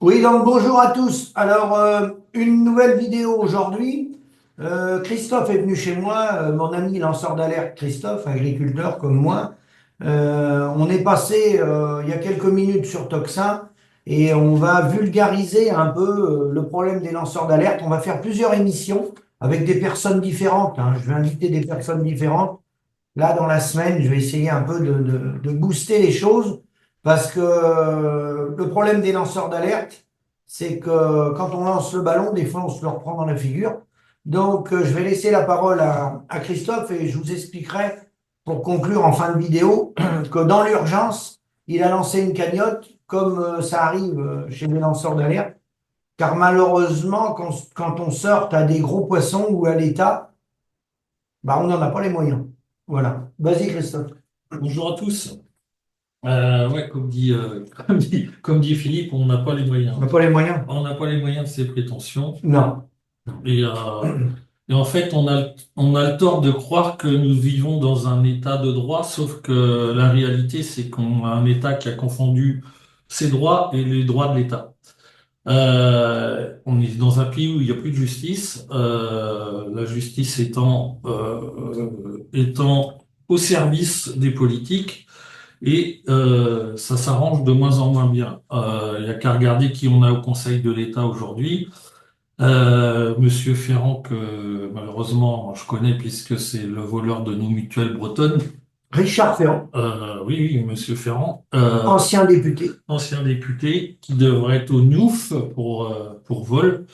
Oui, donc bonjour à tous. Alors, une nouvelle vidéo aujourd'hui. Christophe est venu chez moi, mon ami lanceur d'alerte Christophe, agriculteur comme moi. On est passé il y a quelques minutes sur Toxin et on va vulgariser un peu le problème des lanceurs d'alerte. On va faire plusieurs émissions avec des personnes différentes, hein. Je vais inviter des personnes différentes. Là, dans la semaine, je vais essayer un peu de booster les choses parce que le problème des lanceurs d'alerte, c'est que quand on lance le ballon, des fois, on se le reprend dans la figure. Donc, je vais laisser la parole à Christophe et je vous expliquerai pour conclure en fin de vidéo que dans l'urgence, il a lancé une cagnotte comme ça arrive chez les lanceurs d'alerte. Car malheureusement, quand on sort à des gros poissons ou à l'État, bah, on n'en a pas les moyens. Voilà. Vas-y, Christophe. Bonjour à tous. Ouais, comme dit Philippe, on n'a pas les On n'a moyens. pas les moyens? On n'a pas les moyens de ses prétentions. Non. Et, euh, et en fait, on a le tort de croire que nous vivons dans un état de droit, sauf que la réalité, c'est qu'on a un état qui a confondu ses droits et les droits de l'État. On est dans un pays où il n'y a plus de justice, la justice étant au service des politiques. Et ça s'arrange de moins en moins bien. Il n'y a qu'à regarder qui on a au Conseil de l'État aujourd'hui. Monsieur Ferrand, que malheureusement je connais puisque c'est le voleur de nos mutuelles bretonnes. Richard Ferrand, Oui, oui, Monsieur Ferrand, ancien député. ancien député qui devrait être au Nouf pour vol.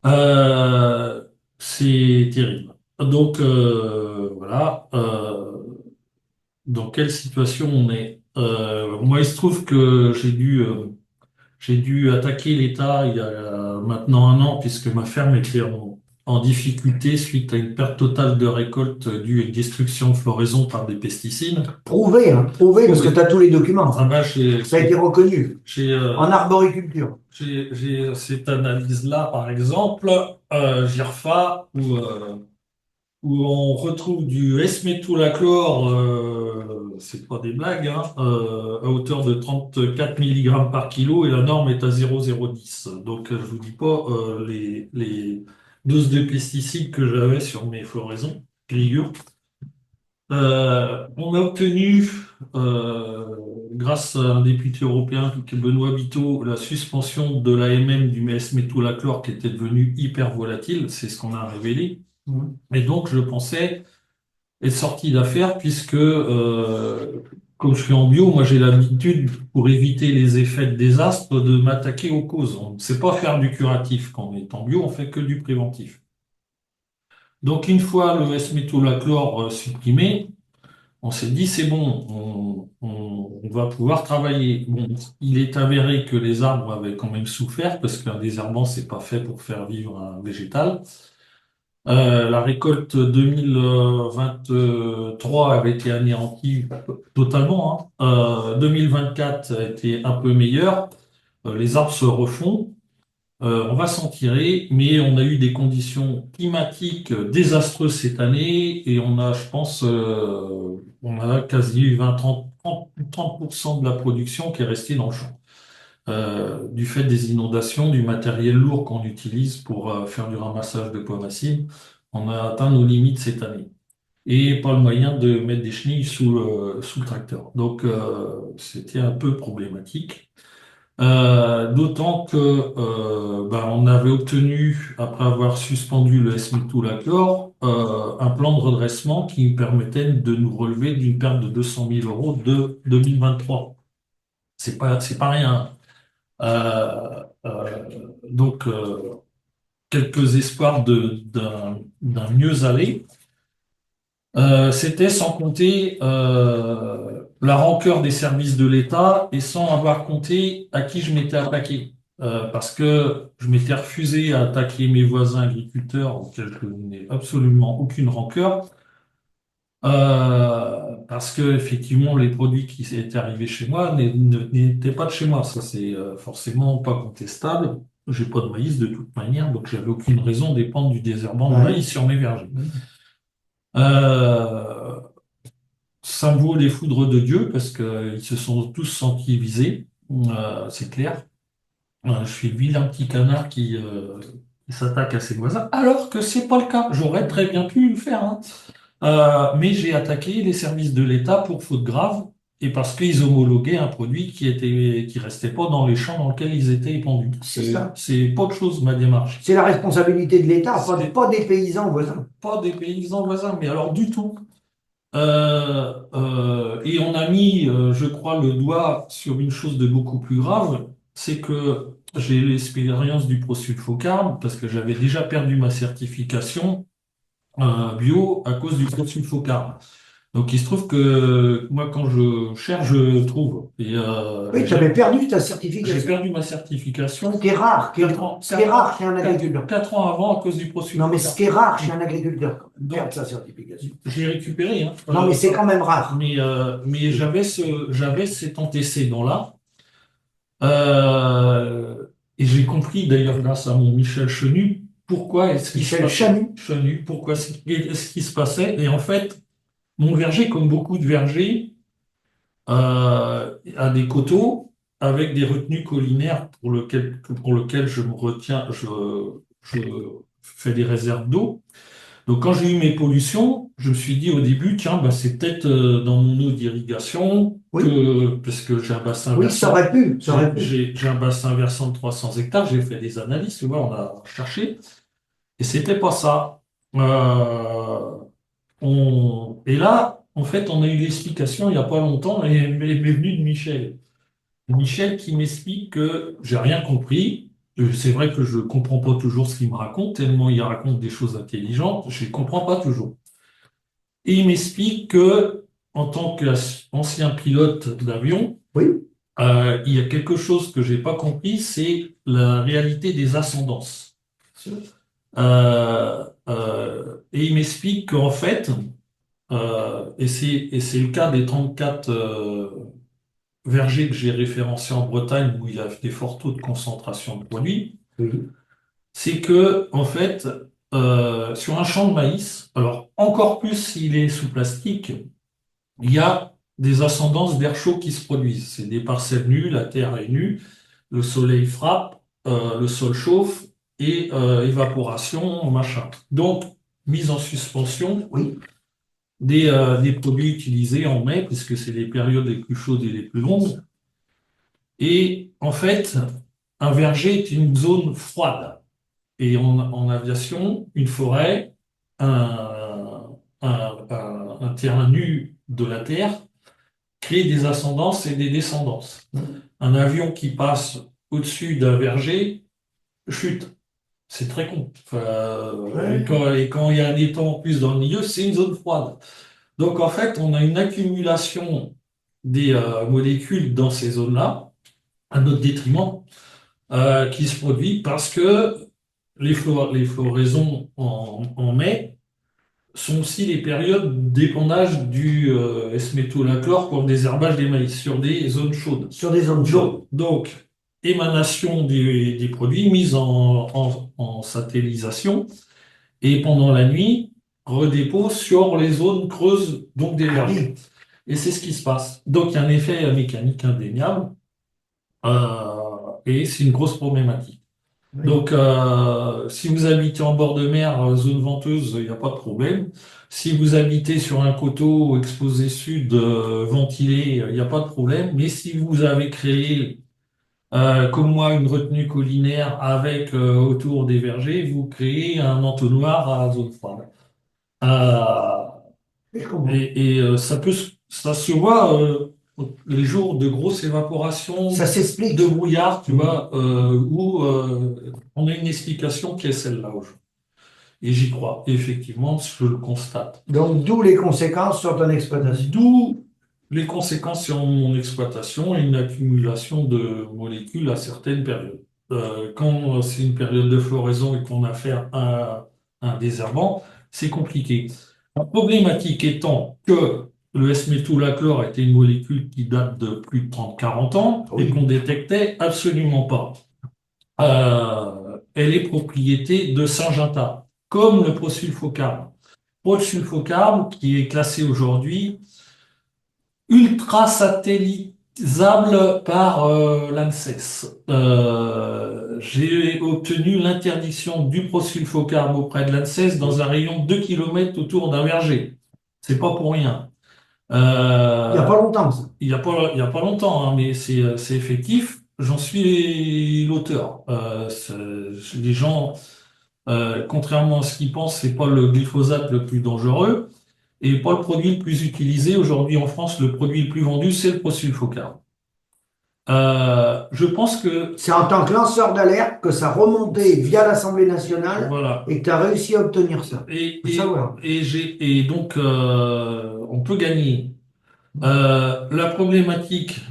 Euh, c'est terrible. Donc voilà. Dans quelle situation on est? Moi, il se trouve que j'ai dû attaquer l'État il y a maintenant un an puisque ma ferme était en difficulté suite à une perte totale de récolte due à une destruction de floraison par des pesticides. Prouvé, hein, prouvé parce que tu Prouvé. as tous les documents. Ah ben, j'ai Ça a été reconnu j'ai, en euh, arboriculture. j'ai cette analyse-là, par exemple, GIRFA, où on retrouve du S-métolachlore, c'est pas des blagues, hein, à hauteur de 34 milligrammes par kilo et la norme est à 0,010. Donc je vous dis pas les doses de pesticides que j'avais sur mes floraisons, légumes. On a obtenu, grâce à un député européen, qui est Benoît Biteau, la suspension de l'AMM du S-métolachlore qui était devenu hyper volatile, c'est ce qu'on a révélé. Mhm. Et donc, je pensais être sorti d'affaires puisque, comme je suis en bio, moi j'ai l'habitude, pour éviter les effets de désastre, de m'attaquer aux causes. On ne sait pas faire du curatif quand on est en bio, on fait que du préventif. Donc, une fois le S-métolachlore supprimé, on s'est dit c'est bon, on va pouvoir travailler. Bon, il est avéré que les arbres avaient quand même souffert parce qu'un désherbant, c'est pas fait pour faire vivre un végétal. La récolte 2023 avait été anéantie totalement, hein. 2024 a été un peu meilleur. Les arbres se refont. On va s'en tirer, mais on a eu des conditions climatiques désastreuses cette année et on a, je pense, on a quasi 30% de la production qui est restée dans le champ. Du fait des inondations, du matériel lourd qu'on utilise pour faire du ramassage de pommes à cible, on a atteint nos limites cette année. Et pas le moyen de mettre des chenilles sous le tracteur. Donc, c'était un peu problématique. D'autant que on avait obtenu, après avoir suspendu le S-métolachlore, un plan de redressement qui nous permettait de nous relever d'une perte de 200 000 euros de 2023. C'est pas rien. Donc, quelques espoirs d'un mieux aller. C'était sans compter la rancœur des services de l'État et sans avoir compté à qui je m'étais attaqué. Parce que je m'étais refusé à attaquer mes voisins agriculteurs auxquels je n'ai absolument aucune rancœur. Parce que effectivement les produits qui étaient arrivés chez moi n'étaient pas de chez moi. Ça, c'est forcément pas contestable. J'ai pas de maïs de toute manière, donc j'avais aucune raison de dépendre du désherbant de Ouais. maïs sur mes vergers. Euh, Ça me vaut les foudres de Dieu parce qu'ils se sont tous sentis visés, c'est clair. Je suis le vilain petit canard qui s'attaque à ses voisins, alors que c'est pas le cas. J'aurais très bien pu le faire, hein. Mais j'ai attaqué les services de l'État pour faute grave et parce qu'ils homologuaient un produit qui restait pas dans les champs dans lesquels ils étaient épandus. C'est ça. C'est pas de chose, ma démarche. C'est la responsabilité de l'État, C'est pas des paysans voisins. pas des paysans voisins, mais alors du tout. Et on a mis, je crois, le doigt sur une chose de beaucoup plus grave, c'est que j'ai l'expérience du prosulfocarbe parce que j'avais déjà perdu ma certification bio à cause du prosulfocarbe. Donc il se trouve que moi, quand je cherche, je trouve. Et Oui, tu avais perdu ta j'ai certification. perdu ma certification Ce qui est rare, 4 ans, chez un agriculteur. 4 ans avant à cause du Non, mais ce prosulfocarbe. qui est rare chez un agriculteur, quand même, Donc perdre sa certification. j'ai récupéré, hein. Non, mais c'est quand même rare. Mais j'avais cet antécédent-là. Euh, et j'ai compris d'ailleurs grâce à mon Michel Chenu pourquoi est-ce qu'il se Michel passait Chanu. Chenu, pourquoi est-ce qu'il se passait. Et en fait, mon verger, comme beaucoup de vergers, a des coteaux avec des retenues collinaires pour lequel je me retiens, je fais des réserves d'eau. Donc quand j'ai eu mes pollutions, je me suis dit au début, tiens, bah, c'est peut-être dans mon eau d'irrigation Oui, parce que j'ai un bassin oui, ça versant, aurait pu, ça aurait pu. j'ai un bassin versant de 300 hectares, j'ai fait des analyses, tu vois, on a cherché, et c'était pas ça. Euh, et là, en fait, on a eu l'explication il y a pas longtemps, et elle m'est venue de Michel. Michel qui m'explique que j'ai rien compris. C'est vrai que je comprends pas toujours ce qu'il me raconte, tellement il raconte des choses intelligentes, je ne comprends pas toujours. Et il m'explique que, en tant qu'ancien pilote d'avion, Oui, il y a quelque chose que j'ai pas compris, c'est la réalité des ascendances. Et il m'explique qu'en fait, et c'est le cas des 34 vergers que j'ai référencés en Bretagne où il y a des forts taux de concentration de produits, oui, c'est que, en fait, sur un champ de maïs, alors encore plus s'il est sous plastique, il y a des ascendances d'air chaud qui se produisent. C'est des parcelles nues, la terre est nue, le soleil frappe, le sol chauffe et évaporation, machin. Donc, mise en suspension oui. des produits utilisés en mai, puisque c'est les périodes les plus chaudes et les plus longues. Et en fait, un verger est une zone froide. Et en aviation, une forêt, un terrain nu de la Terre, crée des ascendances et des descendances. Un avion qui passe au-dessus d'un verger chute. C'est très con. Enfin, et Ouais. quand il y a un étang en plus dans le milieu, c'est une zone froide. Donc en fait, on a une accumulation des molécules dans ces zones-là, à notre détriment, qui se produit parce que les floraisons en mai sont aussi les périodes d'épandage du S-métolachlore pour le désherbage des maïs sur des zones chaudes. Sur des zones chaudes. Donc, émanation des produits, mise en satellisation, et pendant la nuit, redépôt sur les zones creuses, donc des Ah vergers. oui, Et c'est ce qui se passe. Donc, il y a un effet mécanique indéniable, et c'est une grosse problématique. oui. Donc, si vous habitez en bord de mer, zone venteuse, il n'y a pas de problème. Si vous habitez sur un coteau exposé sud, ventilé, il n'y a pas de problème. Mais si vous avez créé, comme moi, une retenue collinaire avec autour des vergers, vous créez un entonnoir à zone froide. Euh, Je comprends. et ça se voit les jours de grosse évaporation, Ça s'explique. de brouillard, tu vois, où on a une explication qui est celle-là aujourd'hui. Et j'y crois. Et effectivement, je le constate. Donc, d'où les conséquences sur ton exploitation. D'où les conséquences sur mon exploitation et une accumulation de molécules à certaines périodes. Quand c'est une période de floraison et qu'on a affaire à un désherbant, c'est compliqué. La problématique étant que le S-métolachlore était une molécule qui date de plus de 30-40 ans et Oui. qu'on détectait absolument pas. Elle est propriété de Syngenta, comme le prosulfocarbe. Prosulfocarbe qui est classé aujourd'hui ultra satellite, utilisable par l'ANSES. J'ai obtenu l'interdiction du prosulfocarbe auprès de l'ANSES dans un rayon de 2 km autour d'un verger. C'est pas pour rien. Il n'y a pas longtemps, ça. Il y a pas longtemps, hein, mais c'est effectif. J'en suis l'auteur. Les gens, contrairement à ce qu'ils pensent, c'est pas le glyphosate le plus dangereux et pas le produit le plus utilisé. Aujourd'hui en France, le produit le plus vendu, c'est le prosulfocarbe. Je pense que C'est en tant que lanceur d'alerte que ça remontait via l'Assemblée nationale voilà. et que tu as réussi à obtenir ça. Et, Faut et, savoir. et donc on peut gagner. La problématique,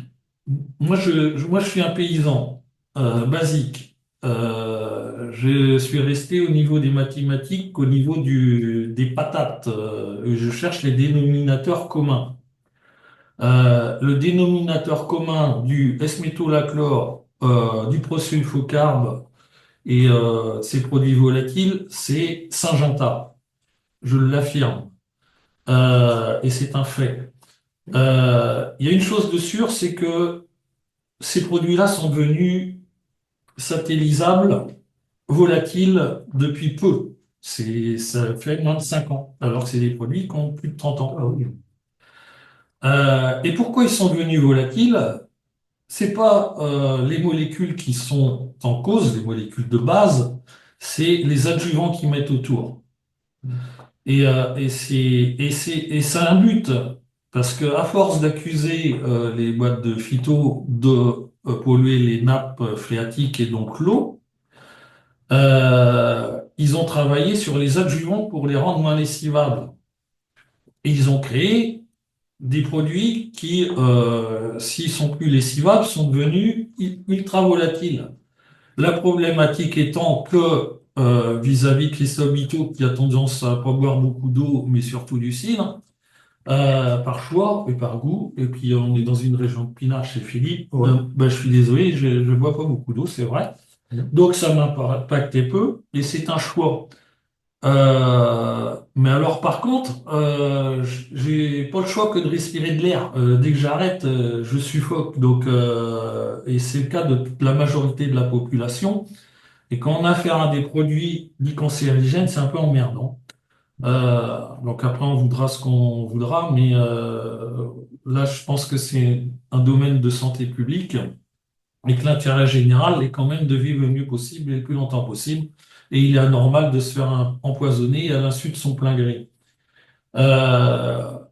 moi je suis un paysan basique. Je suis resté au niveau des mathématiques, au niveau des patates. Je cherche les dénominateurs communs. Le dénominateur commun du S-métolachlore, du prosulfocarbe et ces produits volatiles, c'est Syngenta. Je l'affirme. Et c'est un fait. Il y a une chose de sûre, c'est que ces produits-là sont devenus satellisables, volatiles depuis peu. Ça fait moins de 5 ans, alors que c'est des produits qui ont plus de 30 ans. Ah oui. Et pourquoi ils sont devenus volatiles? C'est pas les molécules qui sont en cause, les molécules de base, c'est les adjuvants qu'ils mettent autour. Et ça a un but, parce que à force d'accuser les boîtes de phyto de polluer les nappes phréatiques et donc l'eau, ils ont travaillé sur les adjuvants pour les rendre moins lessivables. Et ils ont créé des produits qui, s'ils sont plus lessivables, sont devenus ultra volatiles. La problématique étant que vis-à-vis de Christophe Bito, qui a tendance à pas boire beaucoup d'eau, mais surtout du cidre, par choix et par goût, et puis on est dans une région de Pinard chez Philippe, Ouais. ben, je suis désolé, je ne bois pas beaucoup d'eau, c'est vrai. Donc ça m'impactait peu, et c'est un choix. Mais alors par contre, j'ai pas le choix que de respirer de l'air. Dès que j'arrête, je suffoque. Donc, et c'est le cas de la majorité de la population. Et quand on a affaire à des produits dits cancérigènes, c'est un peu emmerdant. Donc après, on voudra ce qu'on voudra, mais là, je pense que c'est un domaine de santé publique et que l'intérêt général est quand même de vivre le mieux possible et le plus longtemps possible. Et il est anormal de se faire empoisonner à l'insu de son plein gré.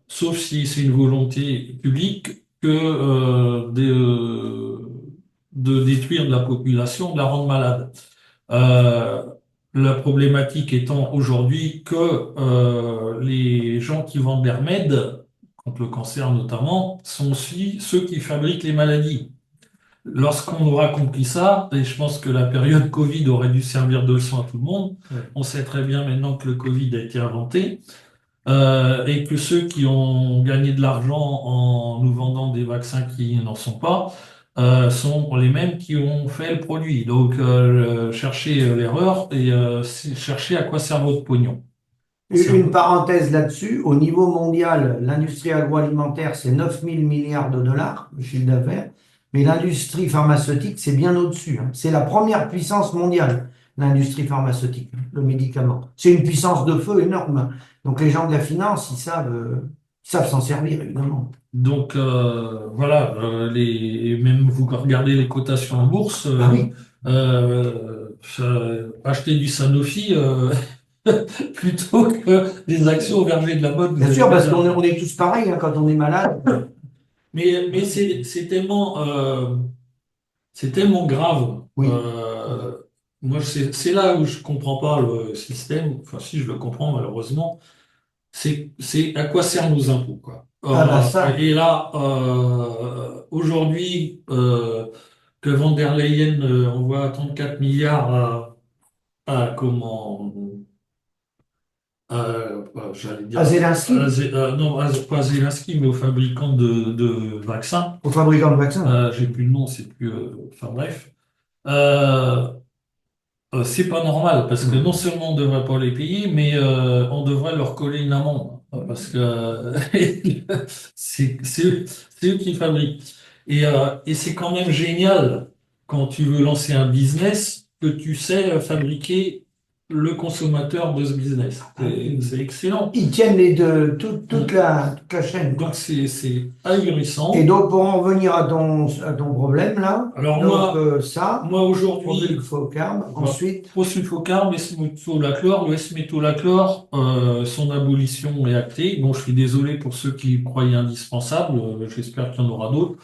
Sauf si c'est une volonté publique que de détruire de la population, de la rendre malade. Euh, la problématique étant aujourd'hui que les gens qui vendent des remèdes, contre le cancer notamment, sont aussi ceux qui fabriquent les maladies. Lorsqu'on aura compris ça, et je pense que la période Covid aurait dû servir de leçon à tout le monde, Ouais. on sait très bien maintenant que le Covid a été inventé, et que ceux qui ont gagné de l'argent en nous vendant des vaccins qui n'en sont pas, sont les mêmes qui ont fait le produit. Donc, cherchez l'erreur et cherchez à quoi sert votre pognon. C'est un Une peu- parenthèse là-dessus, au niveau mondial, l'industrie agroalimentaire, c'est 9 000 milliards de dollars, le chiffre d'affaires, mais l'industrie pharmaceutique, c'est bien au-dessus, hein. C'est la première puissance mondiale, l'industrie pharmaceutique, le médicament. C'est une puissance de feu énorme. Donc les gens de la finance, ils savent s'en servir, évidemment. Donc, voilà, et même vous regardez les cotations en bourse, Ah oui, acheter du Sanofi plutôt que des actions au verger de la mode, vous bien avez sûr, bien parce raison. on est tous pareils, hein, quand on est malade. Mais c'est tellement grave. Oui. Moi, c'est là où je comprends pas le système. Enfin, si je le comprends malheureusement, c'est à quoi servent nos impôts, quoi. Ah bah ça, Et là, aujourd'hui, que Van der Leyen envoie 34 milliards à comment j'allais à dire Zelensky, non pas Zelensky mais aux fabricants de vaccins. au fabricant de vaccins. J'ai plus le nom, c'est plus. Enfin bref. Euh, c'est pas normal parce que non seulement on devrait pas les payer, mais on devrait leur coller une amende parce que c'est eux qui fabriquent. Et c'est quand même génial quand tu veux lancer un business que tu sais fabriquer le consommateur de ce business. C'est excellent. Ils tiennent les deux, Mm. toute la chaîne, Donc quoi. c'est Et ahurissant. donc, pour en revenir à ton problème, là, Alors donc moi produit aujourd'hui, au carbe, bah, ensuite, prosulfocarbe, S-métolachlore, le S-métolachlore, son abolition est actée. Bon, je suis désolé pour ceux qui le croyaient indispensable, j'espère qu'il y en aura d'autres.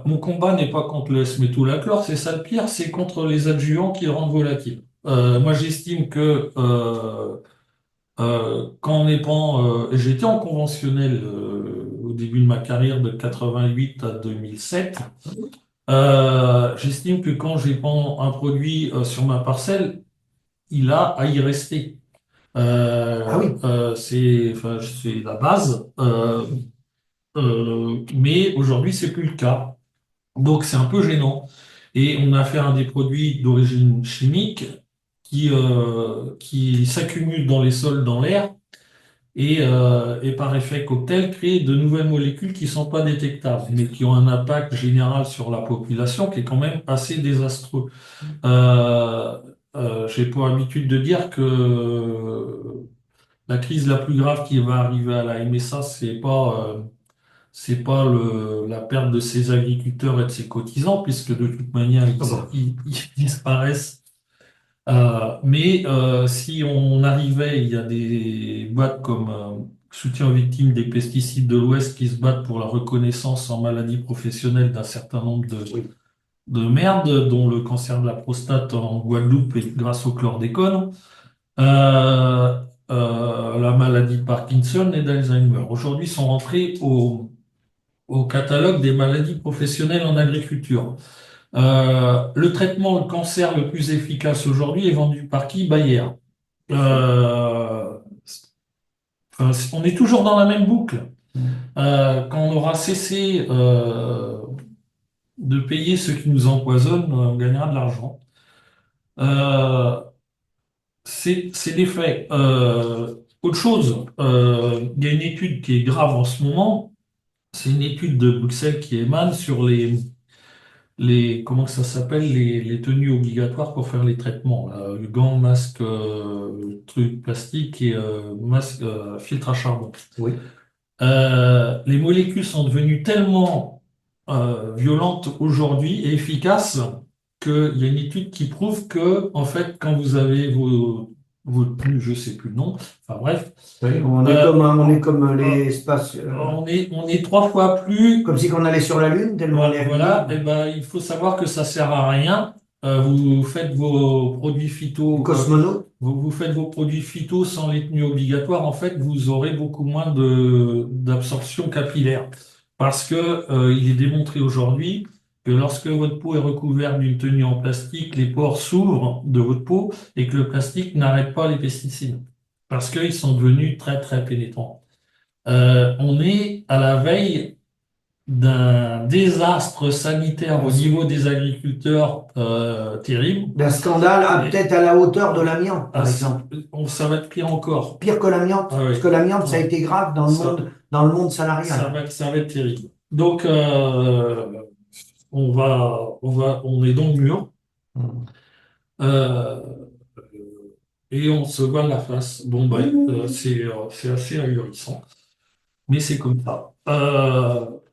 Mon combat n'est pas contre le S-métolachlore, c'est ça le pire, c'est contre les adjuvants qui le rendent volatile. Moi, j'estime que quand on est pas, j'étais en conventionnel au début de ma carrière de 88 à 2007. J'estime que quand j'ai pas un produit sur ma parcelle, il a à y rester. ah oui, Enfin, c'est la base. Mais aujourd'hui, c'est plus le cas. Donc, c'est un peu gênant. Et on a fait un des produits d'origine chimique qui s'accumulent dans les sols, dans l'air, et par effet cocktail, créer de nouvelles molécules qui sont pas détectables, mais qui ont un impact général sur la population qui est quand même assez désastreux. Euh, j'ai pour habitude de dire que la crise la plus grave qui va arriver à la MSA, c'est pas la perte de ses agriculteurs et de ses cotisants, puisque de toute manière, ah bon. ils disparaissent. Mais si on arrivait, il y a des boîtes comme Soutien aux victimes des pesticides de l'Ouest qui se battent pour la reconnaissance en maladie professionnelle d'un certain nombre Oui. de merdes, dont le cancer de la prostate en Guadeloupe et grâce au chlordécone, euh, la maladie de Parkinson et d'Alzheimer. Aujourd'hui, sont rentrés au catalogue des maladies professionnelles en agriculture. Le traitement de cancer le plus efficace aujourd'hui est vendu par qui? Bayer. Euh, enfin, on est toujours dans la même boucle. Quand on aura cessé de payer ceux qui nous empoisonnent, on gagnera de l'argent. Euh, c'est des faits. Autre chose, il y a une étude qui est grave en ce moment. C'est une étude de Bruxelles qui émane sur comment ça s'appelle, les tenues obligatoires pour faire les traitements, là, le gant, masque, truc plastique et masque, filtre à charbon. Oui. Les molécules sont devenues tellement violentes aujourd'hui et efficaces qu'il y a une étude qui prouve que, en fait, quand vous avez vos tenues, je sais plus le nom, enfin bref, Oui, euh, on est comme euh, les espaces, on est trois fois plus. comme si on allait sur la Lune, tellement on est habillé. Voilà, et ben, il faut savoir que ça sert à rien. Vous faites vos produits phyto, Cosmonaute. vous faites vos produits phyto sans les tenues obligatoires. En fait, vous aurez beaucoup moins d'absorption capillaire. Parce que, il est démontré aujourd'hui que lorsque votre peau est recouverte d'une tenue en plastique, les pores s'ouvrent de votre peau et que le plastique n'arrête pas les pesticides. Parce qu'ils sont devenus très, très pénétrants. On est à la veille d'un désastre sanitaire au niveau des agriculteurs terrible. D'un scandale, Et peut-être à la hauteur de l'amiante, ah, par exemple. ça va être pire encore. Pire que l'amiante, Ah oui. parce que l'amiante, ça a Ouais. été grave Ça, dans le monde salarial. ça va être terrible. Donc, on est dans le mur euh, et on se voit la face. Bon, ben, c'est assez ahurissant. Mais c'est comme ça.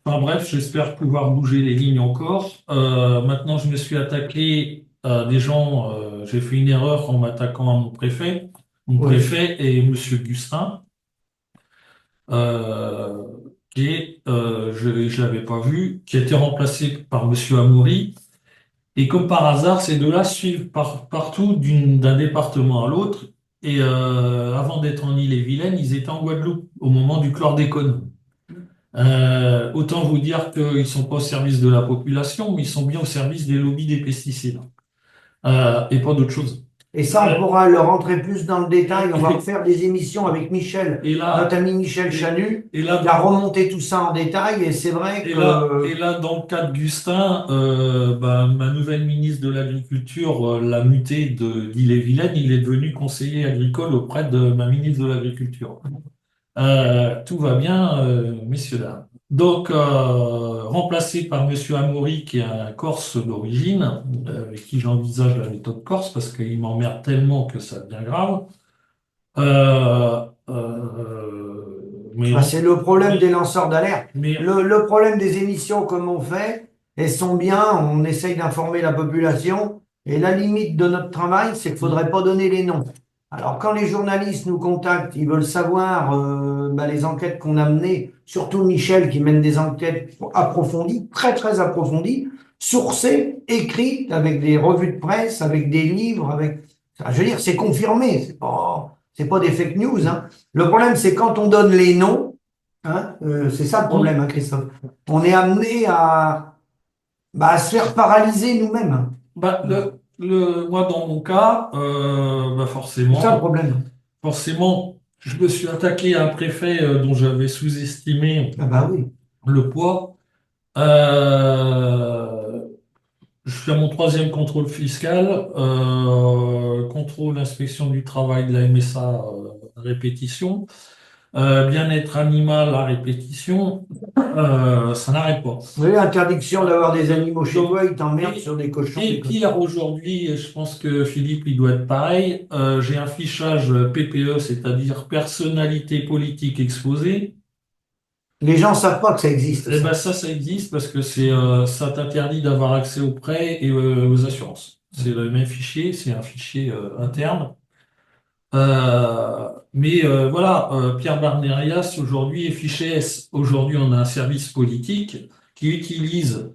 Enfin bref, j'espère pouvoir bouger les lignes encore. Maintenant, je me suis attaqué à des gens, j'ai fait une erreur en m'attaquant à mon préfet. Mon Oui. préfet est Monsieur Gustin, euh, je l'avais pas vu, qui a été remplacé par Monsieur Amoury. Et comme par hasard, ces deux-là suivent partout d'un département à l'autre. Et avant d'être en Ille-et-Vilaine, ils étaient en Guadeloupe au moment du chlordécone. Autant vous dire qu'ils sont pas au service de la population, mais ils sont bien au service des lobbies des pesticides. Et pas d'autre chose. Et ça, on Euh, pourra le rentrer plus dans le détail. On va et, refaire des émissions avec Michel, et notre là, ami Michel et, Chanu, et là qui a dans, remonté tout ça en détail. Et c'est vrai et que là, dans le cas de Gustin, ma nouvelle ministre de l'Agriculture l'a muté d'Ille-et-Vilaine. Il est devenu conseiller agricole auprès de ma ministre de l'Agriculture. Tout va bien, messieurs, dames. Donc, remplacé par Monsieur Amaury, qui est un Corse d'origine, avec qui j'envisage la méthode Corse, parce qu'il m'emmerde tellement que ça devient grave. Euh, mais, Ah, c'est le problème des mais, lanceurs d'alerte. mais Le problème des émissions comme on fait, elles sont bien, on essaye d'informer la population, et la limite de notre travail, c'est qu'il faudrait pas donner les noms. Alors quand les journalistes nous contactent, ils veulent savoir les enquêtes qu'on a menées, surtout Michel qui mène des enquêtes approfondies, très très approfondies, sourcées, écrites, avec des revues de presse, avec des livres, avec... Enfin, je veux dire, c'est confirmé, c'est pas des fake news, hein. Le problème, c'est quand on donne les noms, hein, c'est ça le problème, hein, Christophe. On est amené à se faire paralyser nous-mêmes. bah, moi, dans mon cas, C'est ça le problème. forcément, je me suis attaqué à un préfet dont j'avais sous-estimé Ah bah oui. le poids. Euh, je fais mon troisième contrôle fiscal, contrôle inspection du travail de la MSA à répétition, bien-être animal à répétition, ça n'arrête pas. Oui, interdiction d'avoir des animaux chez Donc, toi, ils t'emmerdent et, sur des cochons, des et cochons. pire aujourd'hui, et je pense que Philippe, il doit être pareil, j'ai un fichage PPE, c'est-à-dire personnalité politique exposée. Les gens savent pas que ça existe, Eh ben ça. ça existe parce que ça t'interdit d'avoir accès aux prêts et aux assurances. C'est le même fichier, c'est un fichier interne. Voilà, Pierre Barnérias aujourd'hui est fiché S. Aujourd'hui, on a un service politique qui utilise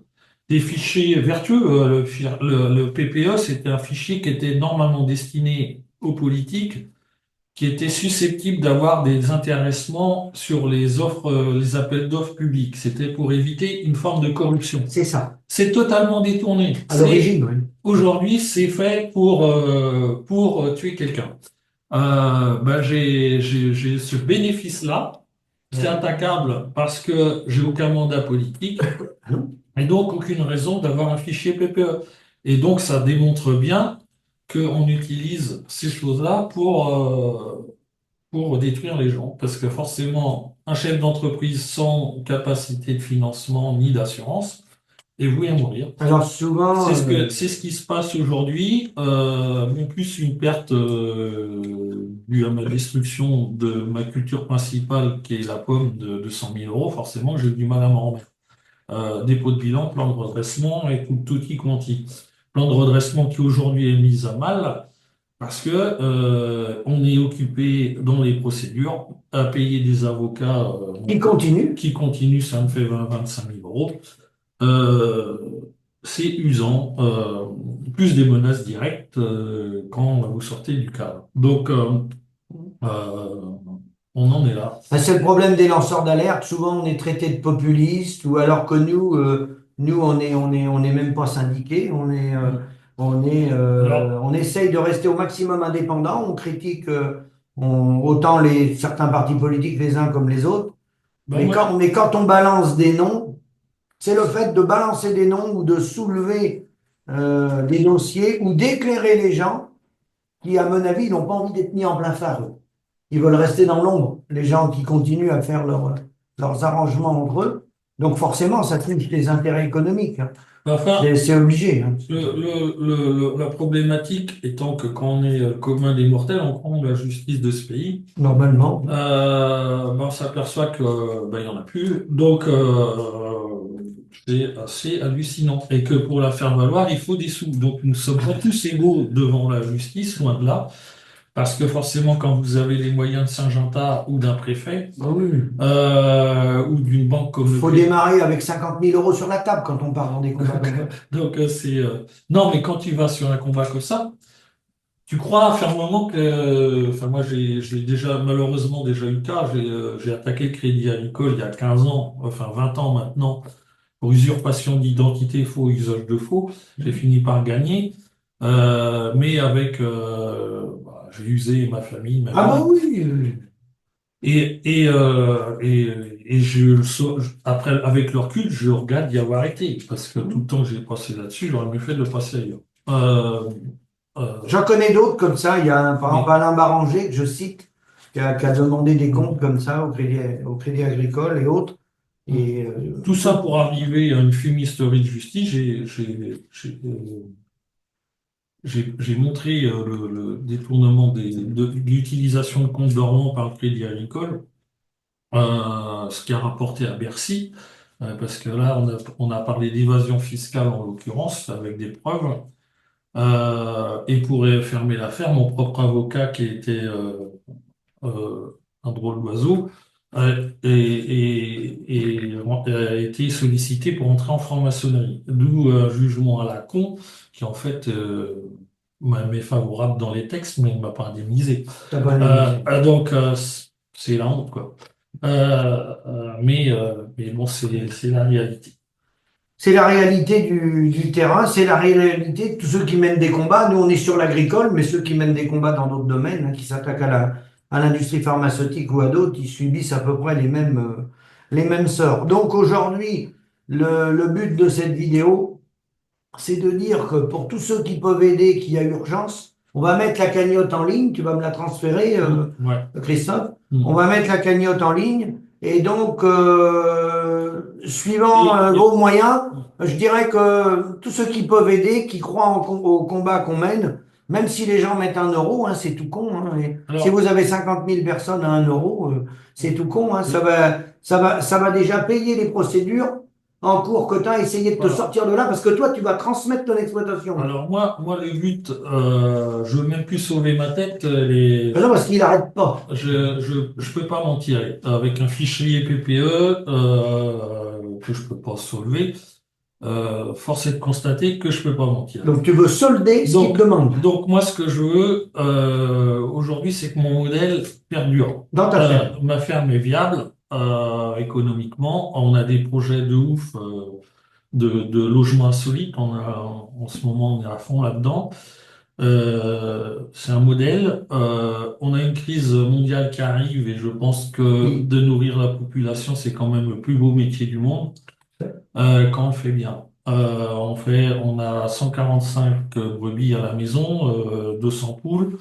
des fichiers vertueux. Le PPE, c'était un fichier qui était normalement destiné aux politiques, qui était susceptible d'avoir des intéressements sur les offres, les appels d'offres publics. C'était pour éviter une forme de corruption. C'est ça. C'est totalement détourné. À l'origine, oui. Aujourd'hui, c'est fait pour tuer quelqu'un. J'ai ce bénéfice-là. C'est attaquable parce que j'ai aucun mandat politique et donc aucune raison d'avoir un fichier PPE. Et donc, ça démontre bien qu'on utilise ces choses-là pour détruire les gens. Parce que forcément, un chef d'entreprise sans capacité de financement ni d'assurance est voué à mourir. Alors souvent, C'est ce qui se passe aujourd'hui. En plus, une perte due à ma destruction de ma culture principale, qui est la pomme de 100 000 euros, forcément, j'ai eu du mal à m'en remettre. Dépôt de bilan, plan de redressement et tout y quanti. Plan de redressement qui aujourd'hui est mis à mal parce que on est occupé dans les procédures à payer des avocats ils continuent. qui continuent, ça me fait 20-25 000 euros. Euh, c'est usant, plus des menaces directes quand vous sortez du cadre. Donc, euh, on en est là. Ben, c'est le problème des lanceurs d'alerte. Souvent, on est traité de populiste, ou alors que nous, on est même pas syndiqués. Alors, On essaye de rester au maximum indépendant. On critique autant certains partis politiques les uns comme les autres. ben moi, Mais quand on balance des noms, c'est le fait de balancer des noms ou de soulever des dossiers ou d'éclairer les gens qui, à mon avis, n'ont pas envie d'être mis en plein phare. Ils veulent rester dans l'ombre, les gens qui continuent à faire leurs arrangements entre eux. Donc forcément, ça touche les intérêts économiques, hein. enfin, C'est obligé, hein. la problématique étant que quand on est commun des mortels, on prend la justice de ce pays. Normalement. On s'aperçoit que il y en a plus, donc c'est assez hallucinant et que pour la faire valoir, il faut des sous. Donc nous sommes pas tous égaux devant la justice, loin de là, parce que forcément, quand vous avez les moyens de Saint-Jean-Tard ou d'un préfet Ah oui. ou d'une banque comme Il le faut P, démarrer avec 50 000 € sur la table quand on part dans des combats comme ça. donc non, mais quand tu vas sur un combat comme ça. Tu crois fermement que, enfin moi j'ai déjà malheureusement déjà eu le cas, j'ai attaqué le Crédit Agricole il y a 15 ans, enfin 20 ans maintenant, pour usurpation d'identité, faux usage de faux. J'ai fini par gagner, mais j'ai usé ma famille, ma Ah bah vie, oui. et après avec le recul, je regrette d'y avoir été, parce que tout le temps que j'ai passé là-dessus, j'aurais mieux fait de le passer ailleurs. Euh, J'en connais d'autres comme ça. Il y a par exemple mais Alain Baranger, que je cite, qui a demandé des comptes comme ça au Crédit Agricole et autres. Et Tout ça pour arriver à une fumisterie de justice. J'ai montré le détournement de l'utilisation de comptes dormants par le Crédit Agricole, ce qui a rapporté à Bercy, parce que là, on a parlé d'évasion fiscale en l'occurrence, avec des preuves. Et pour fermer l'affaire, mon propre avocat, qui était un drôle d'oiseau, a été sollicité pour entrer en franc-maçonnerie. D'où un jugement à la con qui, en fait, m'est favorable dans les textes, mais il ne m'a pas indemnisé. t'as pas indemnisé. C'est la honte, quoi. Mais bon, c'est la réalité. C'est la réalité du terrain, c'est la réalité de tous ceux qui mènent des combats. Nous, on est sur l'agricole, mais ceux qui mènent des combats dans d'autres domaines, hein, qui s'attaquent à l'industrie pharmaceutique ou à d'autres, ils subissent à peu près les mêmes sorts. Donc aujourd'hui, le but de cette vidéo, c'est de dire que pour tous ceux qui peuvent aider, qu'il y a urgence, on va mettre la cagnotte en ligne, tu vas me la transférer, Ouais. Christophe. On Mm. va mettre la cagnotte en ligne et donc, suivant Et, vos et- moyens, je dirais que tous ceux qui peuvent aider, qui croient au combat qu'on mène, même si les gens mettent 1 euro, hein, c'est tout con, hein, et si alors, vous avez 50 000 personnes à 1 euro, c'est tout con, hein, et- ça va déjà payer les procédures en cours que tu as essayé de te voilà. sortir de là, parce que toi, tu vas transmettre ton exploitation. Alors moi le but, je veux même plus sauver ma tête. Mais non, parce qu'il n'arrête pas. Je peux pas m'en tirer avec un fichier PPE que je peux pas sauver. Force est de constater que je peux pas m'en tirer. Donc, tu veux solder ce qu'il te demande Donc moi ce que je veux aujourd'hui, c'est que mon modèle perdure. dans ta ferme. Ma ferme est viable économiquement. On a des projets de ouf. De logements insolites. En ce moment, on est à fond là-dedans. C'est un modèle. On a une crise mondiale qui arrive et je pense que Il- de nourrir la population, c'est quand même le plus beau métier du monde quand on le fait bien. On a 145 brebis à la maison, 200 poules,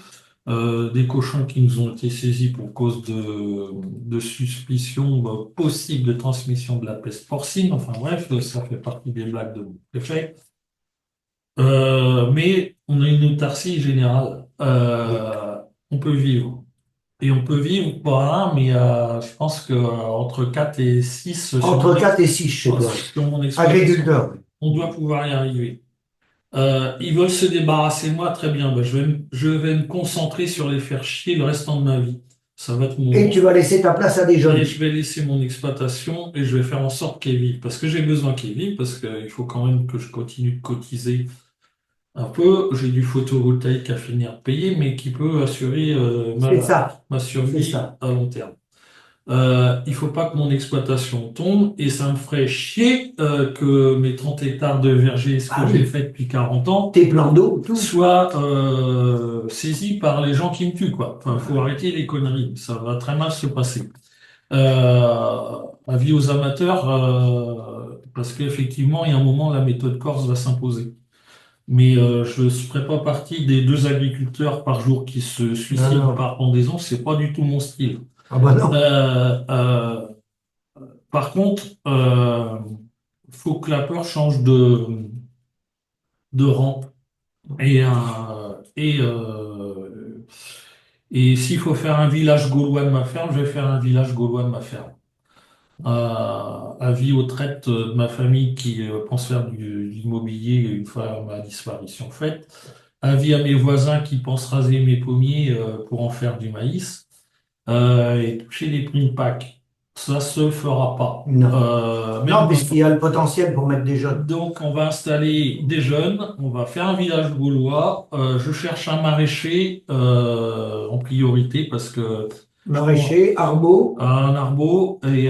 des cochons qui nous ont été saisis pour cause de suspicion possible de transmission de la peste porcine. Enfin bref, ça fait partie des blagues de mon préfet. Mais on a une autarcie générale. On peut vivre. Et on peut vivre pas un, mais je pense que entre 4 et 6 Entre 4 et 6 chez toi. sur mon exploitation, Agriculteur. on doit pouvoir y arriver. Ils veulent se débarrasser de moi, très bien. Ben, je vais me concentrer sur les faire chier le restant de ma vie. Ça va être Et tu vas laisser ta place à des et jeunes. je vais laisser mon exploitation et je vais faire en sorte qu'elle vive. Parce que j'ai besoin qu'elle vive, parce qu'il faut quand même que je continue de cotiser un peu. J'ai du photovoltaïque à finir de payer, mais qui peut assurer C'est ça. ma C'est survie ça. à long terme. Il faut pas que mon exploitation tombe et ça me ferait chier que mes 30 hectares de verger, ce Ah que j'ai oui. fait depuis 40 ans, Tes plans d'eau, tout. soient saisis par les gens qui me tuent, quoi. Enfin, faut arrêter les conneries, ça va très mal se passer. Avis aux amateurs, parce qu'effectivement, il y a un moment, la méthode Corse va s'imposer. Mais je ne ferai pas partie des 2 agriculteurs par jour qui se Non, suicident non. par pendaison, c'est pas du tout mon style. Ah bah non. Euh, euh, Par contre, faut que la peur change de rang. Et, et, euh, et s'il faut faire un village gaulois de ma ferme, je vais faire un village gaulois de ma ferme. Avis aux traites de ma famille qui pense faire de l'immobilier une fois ma disparition faite. Avis à mes voisins qui pensent raser mes pommiers pour en faire du maïs. Et toucher les primes PAC. Ça se fera pas. Non. Non, Même puisqu'il y a le potentiel pour mettre des jeunes. donc, on va installer des jeunes, on va faire un village gaulois. Je cherche un maraîcher en priorité parce que Maraîcher, arbo, un arbo et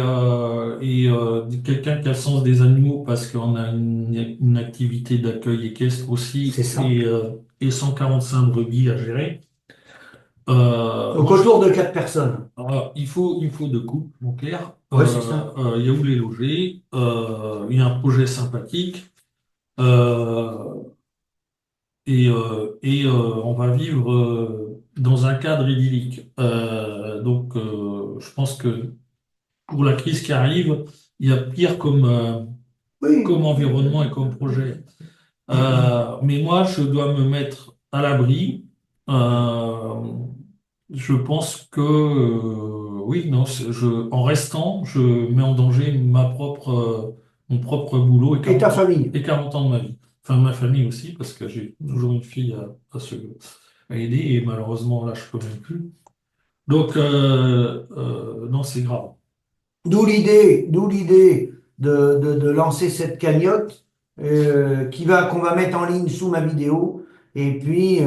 quelqu'un qui a le sens des animaux parce qu'on a une activité d'accueil équestre c'est aussi ça. et 145 brebis à gérer. Donc Moi, autour de 4 personnes. il faut 2 couples, en clair. Ouais, c'est ça. Il y a où les loger. Il y a un projet sympathique. Euh, on va vivre dans un cadre idyllique. Je pense que pour la crise qui arrive, il y a pire comme Oui, environnement et comme projet. Mais moi, je dois me mettre à l'abri. Euh, je pense que oui, non, en restant, je mets en danger mon propre boulot et ta famille. et 40 ans de ma vie. Enfin, ma famille aussi, parce que j'ai toujours une fille à aider et malheureusement, là, je peux même plus. Donc, non, c'est grave. D'où l'idée de lancer cette cagnotte qu'on va mettre en ligne sous ma vidéo. Et puis,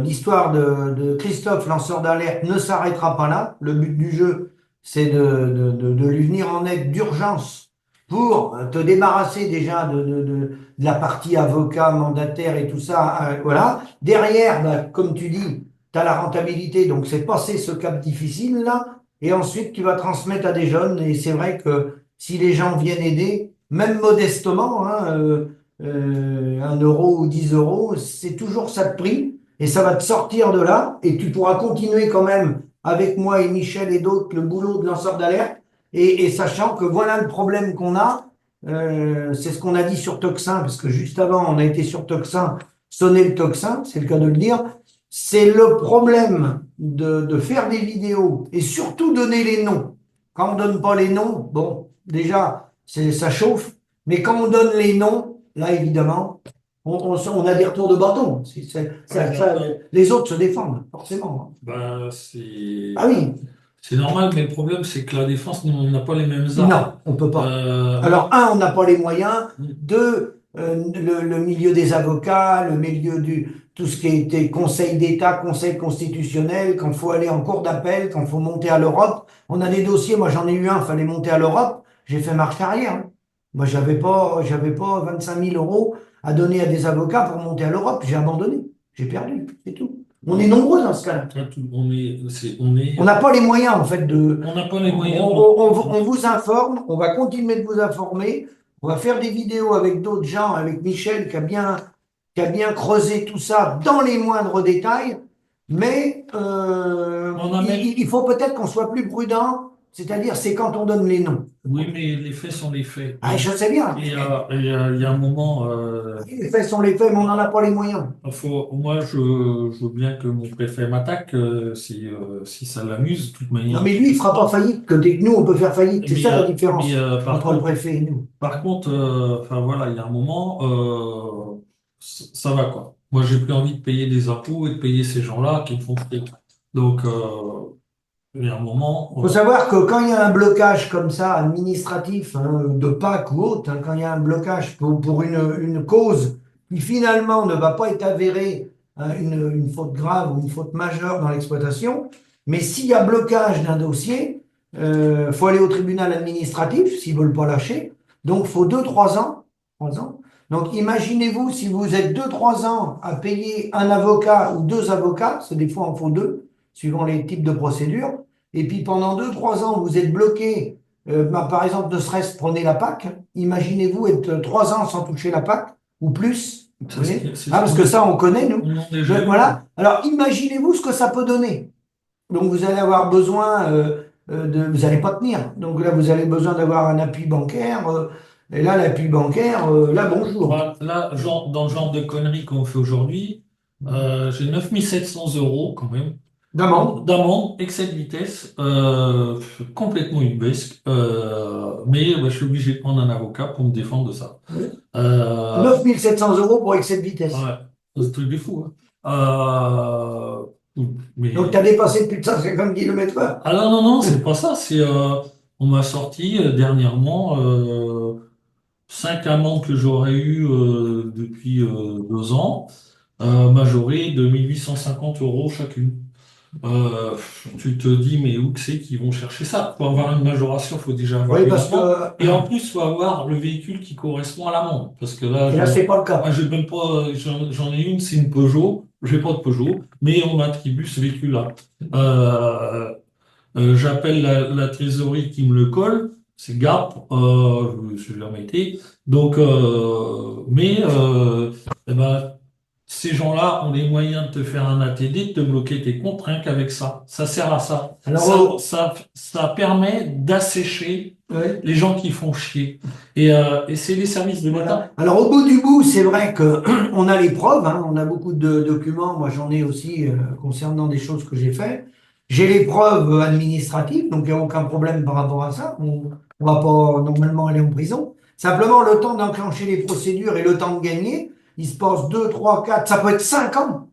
l'histoire de Christophe, lanceur d'alerte, ne s'arrêtera pas là. Le but du jeu, c'est de lui venir en aide d'urgence pour te débarrasser déjà de la partie avocat, mandataire et tout ça. Voilà. Derrière, bah, comme tu dis, tu as la rentabilité, donc c'est passer ce cap difficile-là. Et ensuite, tu vas transmettre à des jeunes. Et c'est vrai que si les gens viennent aider, même modestement, hein, 1 euro ou 10 euros, c'est toujours ça de prix. Et ça va te sortir de là. Et tu pourras continuer quand même avec moi et Michel et d'autres le boulot de lanceur d'alerte. Et sachant que voilà le problème qu'on a. C'est ce qu'on a dit sur Toxin, parce que juste avant, on a été sur Toxin, sonner le Toxin, c'est le cas de le dire. C'est le problème de faire des vidéos et surtout donner les noms. Quand on donne pas les noms, bon, déjà, ça chauffe, mais quand on donne les noms, là, évidemment, on a des retours de bâton. Ouais, Les autres se défendent, forcément. ben, Ah oui, c'est normal, mais le problème, c'est que la défense, nous, on n'a pas les mêmes armes. non, on peut pas. Moi, Alors, on n'a pas les moyens. Deux, le milieu des avocats, le milieu tout ce qui était Conseil d'État, Conseil constitutionnel, quand il faut aller en cour d'appel, quand il faut monter à l'Europe. On a des dossiers, moi j'en ai eu un, il fallait monter à l'Europe. J'ai fait marche arrière, hein. Moi, j'avais pas 25 000 euros à donner à des avocats pour monter à l'Europe. J'ai abandonné. J'ai perdu, c'est tout. On est nombreux dans ce cas-là. On n'a pas les moyens, en fait, on n'a pas les moyens. on vous informe, on va continuer de vous informer, on va faire des vidéos avec d'autres gens, avec Michel qui a bien creusé tout ça dans les moindres détails, mais On a même, il faut peut-être qu'on soit plus prudent, c'est-à-dire c'est quand on donne les noms. oui, mais les faits sont les faits. Ah, je sais bien, Il y a un moment, les faits sont les faits, mais on n'en a pas les moyens. moi, je veux bien que mon préfet m'attaque si ça l'amuse, de toute Non, manière. mais lui, il fera pas faillite, que dès que nous, on peut faire faillite. C'est ça la différence Par entre le contre, préfet et nous. enfin voilà, il y a un moment, ça va quoi. Moi, j'ai plus envie de payer des impôts et de payer ces gens-là qui me font payer. Donc, il y a un moment, Il faut savoir que quand il y a un blocage comme ça, administratif, hein, de Pâques ou autre, hein, quand il y a un blocage pour une cause qui finalement ne va pas être avérée, hein, une faute grave ou une faute majeure dans l'exploitation, mais s'il y a blocage d'un dossier, faut aller au tribunal administratif s'ils veulent pas lâcher. Donc, faut 2, 3 ans. 3 ans. Donc, imaginez-vous si vous êtes 2, 3 ans à payer un avocat ou 2 avocats, c'est des fois en faut deux, suivant les types de procédures. Et puis pendant 2, 3 ans, vous êtes bloqué. Bah, par exemple, ne serait-ce prenez la PAC. Imaginez-vous être 3 ans sans toucher la PAC ou plus. Vous voyez, c'est ah, ce parce que ça, on connaît, nous. qu'on a déjà eu. Voilà. Alors, imaginez-vous ce que ça peut donner. Donc, vous allez avoir besoin vous n'allez pas tenir. Donc là, vous avez besoin d'avoir un appui bancaire. Et là, l'appui bancaire, là, bonjour. Là, dans le genre de conneries qu'on fait aujourd'hui, j'ai 9 700 € quand même D'amende. d'amende, excès de vitesse, complètement ubuesque, mais bah, je suis obligé de prendre un avocat pour me défendre de ça. Euh, 9 700 € pour excès de vitesse. ouais, c'est un truc de fou, hein. Donc, tu as dépassé plus de 150 km/h. Ah non, non, non, c'est pas ça. On m'a sorti dernièrement 5 amendes que j'aurais eues depuis 2 ans, majorées de 1 850 € chacune. Euh, Tu te dis, mais où que c'est qu'ils vont chercher ça? Pour avoir une majoration, il faut déjà avoir Oui, une parce amende. que Et en plus, il faut avoir le véhicule qui correspond à l'amende. Parce que là, et là, c'est pas le cas. j'ai même pas, j'en ai une, c'est une Peugeot. J'ai pas de Peugeot, mais on m'attribue ce véhicule-là. Euh, J'appelle la trésorerie qui me le colle. C'est Gap, je l'ai jamais été. Donc, mais eh ben, ces gens-là ont les moyens de te faire un ATD, de te bloquer tes comptes, rien qu'avec ça. Ça sert à ça. Alors, Ça permet d'assécher ouais. les gens qui font chier. Et c'est les services de Voilà. l'État. Alors, au bout du bout, c'est vrai que on a les preuves, hein, on a beaucoup de documents. Moi, j'en ai aussi concernant des choses que j'ai fait. J'ai les preuves administratives, donc il n'y a aucun problème par rapport à ça. On va pas normalement aller en prison. Simplement, le temps d'enclencher les procédures et le temps de gagner, il se passe 2, 3, 4, ça peut être 5 ans.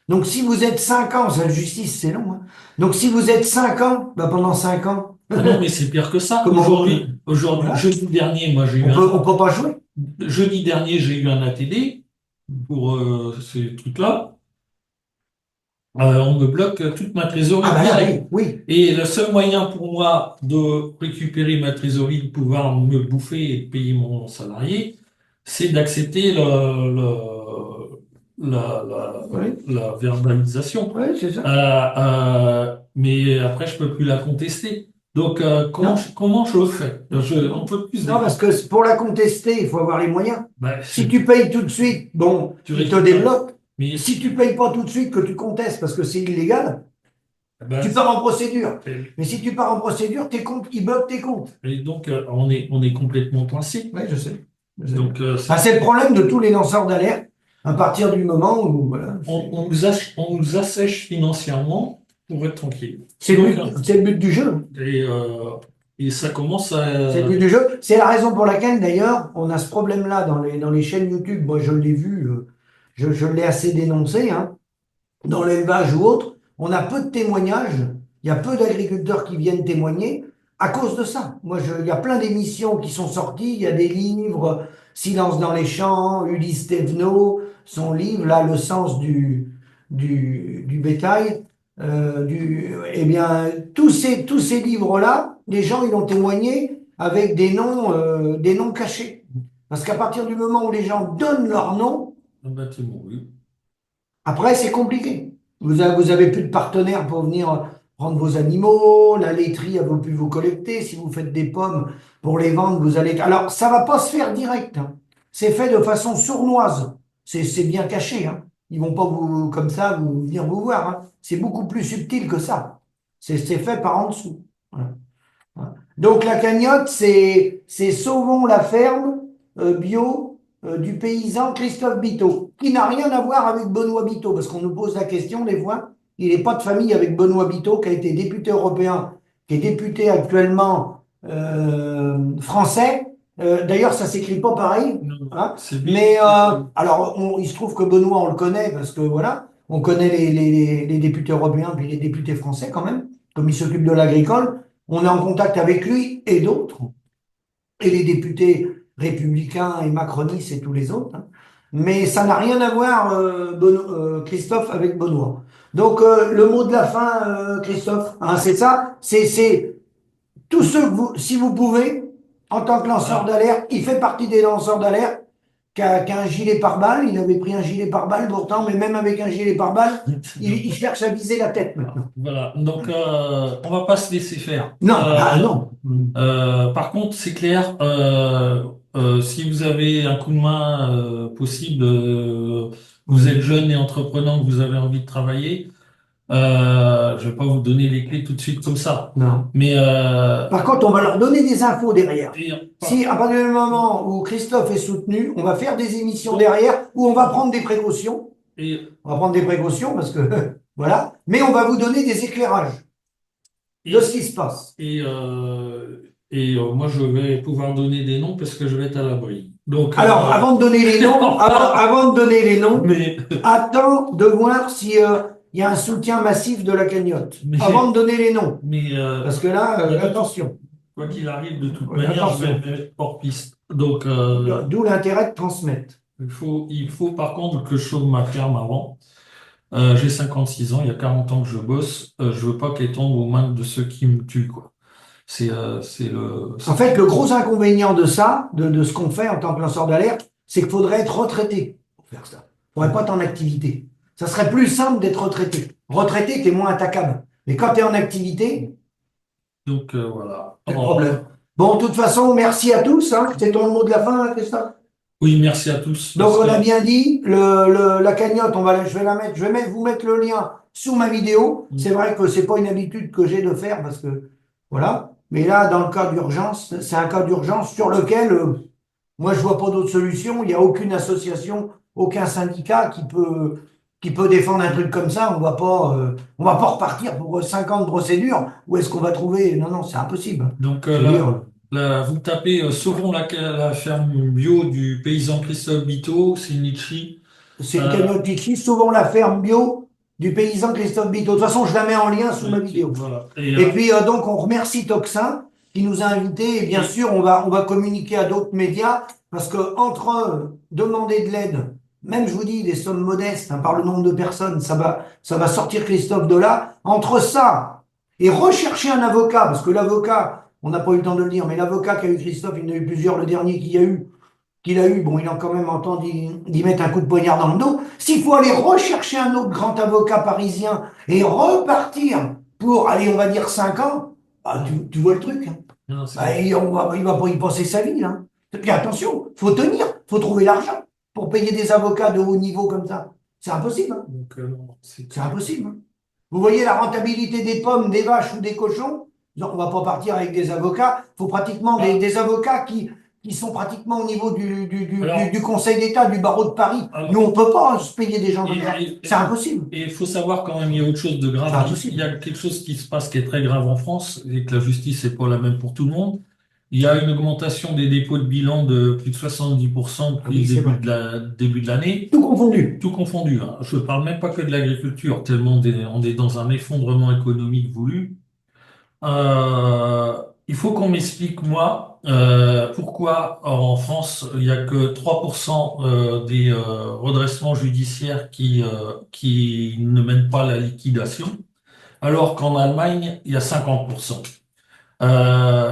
Donc, si vous êtes 5 ans, la justice, c'est long, hein. Donc, si vous êtes 5 ans, bah, pendant 5 ans, Ah non, mais c'est pire que ça. comment, voilà, Jeudi dernier, moi j'ai eu on peut pas jouer. jeudi dernier, j'ai eu un ATD pour ces trucs-là. On me bloque toute ma Ah, trésorerie bah là, direct. oui, oui. Et le seul moyen pour moi de récupérer ma trésorerie, de pouvoir me bouffer et de payer mon salarié, c'est d'accepter Oui, la verbalisation. oui, c'est ça. Mais après, je peux plus la contester. Donc, Non, comment je fais? On peut plus se non, parce défendre. que pour la contester, il faut avoir les moyens. Ben, Si tu payes tout de suite, bon, tu il te récupères. débloque. Mais, Si tu payes pas tout de suite, que tu contestes parce que c'est illégal, ben, tu pars en procédure. et Mais si tu pars en procédure, tes comptes, ils bloquent tes comptes. et donc, on est complètement coincé. Oui, je sais. Je sais bien. Donc, Ah, c'est le problème de tous les lanceurs d'alerte. À partir du moment où, voilà, on nous assèche financièrement pour être tranquille. c'est Donc, c'est le but du jeu. et, euh, et ça commence C'est le à... but du jeu. C'est la raison pour laquelle, d'ailleurs, on a ce problème-là dans les chaînes YouTube. Moi, je l'ai vu, je l'ai assez dénoncé, hein. Dans l'élevage ou autre, on a peu de témoignages, il y a peu d'agriculteurs qui viennent témoigner à cause de ça. Il y a plein d'émissions qui sont sorties, il y a des livres, Silence dans les champs, Ulysse Thévenot, son livre, là, Le sens du bétail. Eh bien, tous ces livres-là, les gens, ils ont témoigné avec des noms cachés. Parce qu'à partir du moment où les gens donnent leur nom, un bâtiment, oui. après, c'est compliqué. Vous avez plus de partenaires pour venir prendre vos animaux, la laiterie, elle ne veut plus vous collecter. Si vous faites des pommes pour les vendre, vous allez. Alors, ça va pas se faire direct, hein. C'est fait de façon sournoise. C'est bien caché, hein. Ils vont pas vous, comme ça, vous venir vous voir, hein. C'est beaucoup plus subtil que ça. C'est fait par en dessous. Voilà. Voilà. Donc la cagnotte, c'est Sauvons la ferme bio du paysan Christophe Biteau, qui n'a rien à voir avec Benoît Biteau, parce qu'on nous pose la question des fois. Il n'est pas de famille avec Benoît Biteau, qui a été député européen, qui est député actuellement français. D'ailleurs, ça s'écrit pas pareil, Non, hein. c'est bien. Mais alors, il se trouve que Benoît, on le connaît parce que voilà, on connaît les députés européens puis les députés français quand même, comme il s'occupe de l'agricole. On est en contact avec lui et d'autres, et les députés républicains et macronistes et tous les autres, hein. Mais ça n'a rien à voir, Christophe, avec Benoît. Donc, le mot de la fin, Christophe, hein, c'est ça, c'est tous ceux que vous, si vous pouvez, en tant que lanceur Voilà. d'alerte, il fait partie des lanceurs d'alerte, qui a un gilet pare-balles, il avait pris un gilet pare-balles pourtant, mais même avec un gilet pare-balles, il cherche à viser la tête maintenant. Voilà. Donc, on va pas se laisser faire. Non, ah non. Par contre, c'est clair, si vous avez un coup de main possible, vous êtes jeune et entreprenant, que vous avez envie de travailler, je vais pas vous donner les clés tout de suite comme ça. Non. Mais Par contre, on va leur donner des infos derrière. et, Si à partir du moment où Christophe est soutenu, on va faire des émissions derrière où on va prendre des précautions. et, On va prendre des précautions parce que voilà, mais on va vous donner des éclairages de et, ce qui se passe. moi, je vais pouvoir donner des noms parce que je vais être à l'abri. Donc, Alors, avant de donner les noms, avant de donner les noms, mais, attends de voir si il y a un soutien massif de la cagnotte. mais, Avant de donner les noms, mais parce que là, il y a de attention, quoi qu'il arrive, de toute manière, je vais attention. me mettre hors piste. Donc, D'où l'intérêt de transmettre. il faut par contre que je sauve ma ferme avant. J'ai 56 ans, il y a 40 ans que je bosse. Je veux pas qu'elle tombe aux mains de ceux qui me tuent, quoi. C'est le. En fait, le gros inconvénient de ça, de ce qu'on fait en tant que lanceur d'alerte, c'est qu'il faudrait être retraité pour faire ça. Il faudrait pas être en activité. Ça serait plus simple d'être retraité. Retraité, tu es moins attaquable. Mais quand tu es en activité, Donc voilà. c'est le problème. Bon, de toute façon, merci à tous, hein. C'est ton mot de la fin, Christophe? Oui, merci à tous. Donc Parce on a que, bien dit, la cagnotte, je vais la mettre, vous mettre le lien sous ma vidéo. C'est mm, vrai que c'est pas une habitude que j'ai de faire parce que voilà. Mais là, dans le cas d'urgence, c'est un cas d'urgence sur lequel moi je vois pas d'autre solution. Il n'y a aucune association, aucun syndicat qui peut défendre un truc comme ça. On va pas repartir pour 5 ans de procédure. Où est-ce qu'on va trouver? Non, non, c'est impossible. donc Je veux dire. vous tapez Sauvons la ferme bio du paysan Christophe Biteau, c'est Nietzsche. C'est une Euh, cagnotte ici, souvent la ferme bio du paysan Christophe Biteau. De toute façon, je la mets en lien sous ma oui, vidéo. voilà. Et Et puis, donc, on remercie Toxin qui nous a invités. Et bien oui, sûr, on va communiquer à d'autres médias parce que entre demander de l'aide, même je vous dis des sommes modestes, hein, par le nombre de personnes, ça va sortir Christophe de là. Entre ça et rechercher un avocat, parce que l'avocat, on n'a pas eu le temps de le dire, mais l'avocat qu'a eu Christophe, il y en a eu plusieurs, le dernier qu'il a eu, bon, il a quand même entendu d'y mettre un coup de poignard dans le dos. S'il faut aller rechercher un autre grand avocat parisien et repartir pour, aller, on va dire 5 ans, bah, mm, tu vois le truc, hein. non, c'est Bah, bon. il va pas y passer sa vie, hein. Et puis attention, faut tenir, faut trouver l'argent pour payer des avocats de haut niveau comme ça. C'est impossible, hein. Donc, non, c'est C'est très. impossible, hein. Vous voyez la rentabilité des pommes, des vaches ou des cochons? Non, on va pas partir avec des avocats. Il faut pratiquement Ah, des avocats qui sont pratiquement au niveau du alors, Conseil d'État, du barreau de Paris. Nous, alors, on peut pas se payer des gens et, comme ça. et, C'est impossible. et il faut savoir quand même, il y a autre chose de C'est grave. Il y impossible. a quelque chose qui se passe qui est très grave en France et que la justice n'est pas la même pour tout le monde. Il y a une augmentation des dépôts de bilan de plus de 70% Ah depuis oui, le c'est vrai. début de l'année, Tout confondu. tout confondu, hein. Je ne parle même pas que de l'agriculture, tellement on est dans un effondrement économique voulu. Il faut qu'on m'explique, moi, pourquoi en France, il n'y a que 3% des redressements judiciaires qui ne mènent pas à la liquidation, alors qu'en Allemagne, il y a 50%.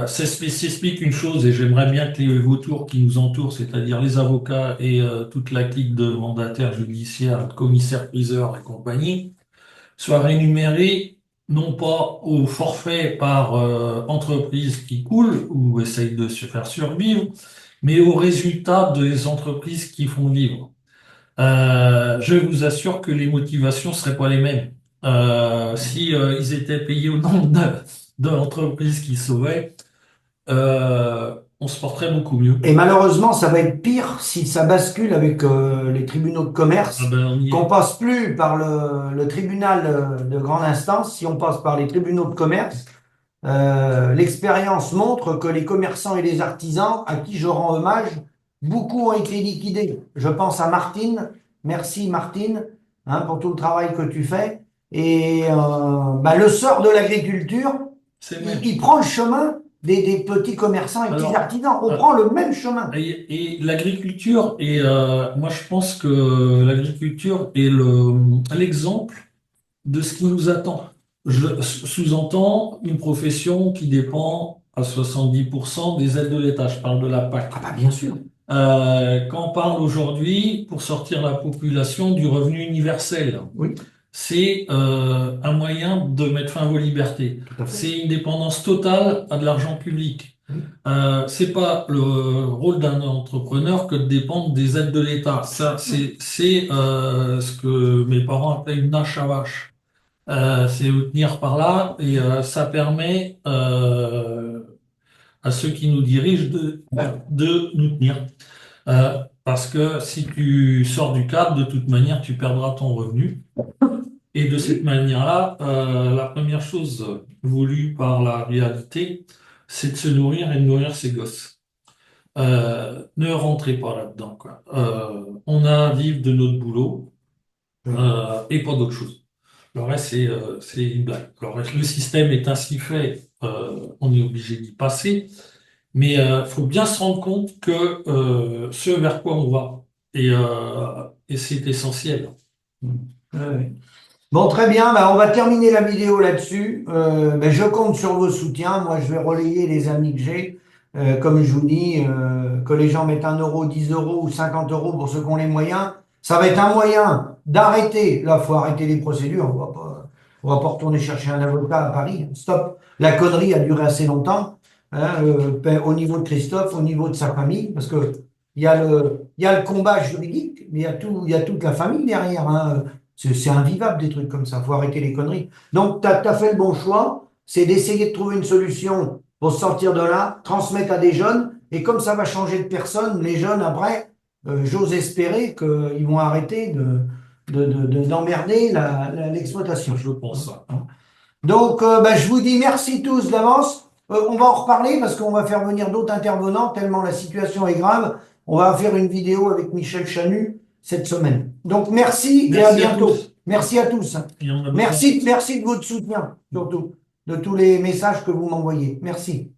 S'explique une chose, et j'aimerais bien que les vautours qui nous entourent, c'est-à-dire les avocats et toute la clique de mandataires judiciaires, commissaires, priseurs et compagnie, soient rémunérés non pas au forfait par entreprise qui coule ou essaye de se faire survivre, mais au résultat des entreprises qui font vivre. Je vous assure que les motivations seraient pas les mêmes. Si ils étaient payés au nombre d'entreprises qui sauvaient, on se porterait beaucoup mieux. Et malheureusement, ça va être pire si ça bascule avec les tribunaux de Ah commerce, ben on y qu'on est. passe plus par le tribunal de grande instance, si on passe par les tribunaux de commerce. L'expérience montre que les commerçants et les artisans, à qui je rends hommage, beaucoup ont été liquidés. Je pense à Martine. Merci Martine, hein, pour tout le travail que tu fais. Et bah, le sort de l'agriculture, C'est le même. il prend le chemin des petits commerçants et petits Alors, artisans. On euh, prend le même chemin. et l'agriculture, et moi je pense que l'agriculture est l'exemple de ce qui nous attend. Je sous-entends une profession qui dépend à 70% des aides de l'État. Je parle de la PAC. Ah bah bien sûr. Quand on parle aujourd'hui, pour sortir la population du revenu universel, Oui, c'est un moyen de mettre fin à vos libertés. tout à fait. C'est une dépendance totale à de l'argent public. Oui. C'est pas le rôle d'un entrepreneur que de dépendre des aides de l'État. Ça, c'est ce que mes parents appelaient une nache à vache. C'est vous tenir par là et ça permet à ceux qui nous dirigent de nous tenir. Parce que si tu sors du cadre, de toute manière, tu perdras ton revenu. Et de cette Oui. manière-là, la première chose voulue par la réalité, c'est de se nourrir et de nourrir ses gosses. Ne rentrez pas là-dedans, quoi. On a à vivre de notre boulot Oui. et pas d'autre chose. Le reste, c'est une blague. Le système est ainsi fait, on est obligé d'y passer, mais faut bien se rendre compte que ce vers quoi on va, et c'est essentiel. Ouais, ouais. Bon, très bien. Bah, on va terminer la vidéo là-dessus. Ben, je compte sur vos soutiens. Moi, je vais relayer les amis que j'ai. Comme je vous dis, que les gens mettent 1 euro, 10 euros ou 50 euros pour ceux qui ont les moyens. Ça va être un moyen d'arrêter. Là, faut arrêter les procédures. On va pas retourner chercher un avocat à Paris. Stop. La connerie a duré assez longtemps, hein, au niveau de Christophe, au niveau de sa famille, parce que il y a le combat juridique, mais il y a toute la famille derrière, hein. C'est invivable des trucs comme ça. Faut arrêter les conneries. Donc, tu as fait le bon choix, c'est d'essayer de trouver une solution pour sortir de là, transmettre à des jeunes, et comme ça va changer de personne, les jeunes après, j'ose espérer qu'ils vont arrêter d'emmerder l'exploitation. Je pense ça. Donc, bah, je vous dis merci tous d'avance. On va en reparler parce qu'on va faire venir d'autres intervenants tellement la situation est grave. On va faire une vidéo avec Michel Chanu cette semaine. Donc, merci et à Merci à bientôt. tous. Merci à tous. Et on a besoin. Merci de votre soutien, surtout, de tous les messages que vous m'envoyez. Merci.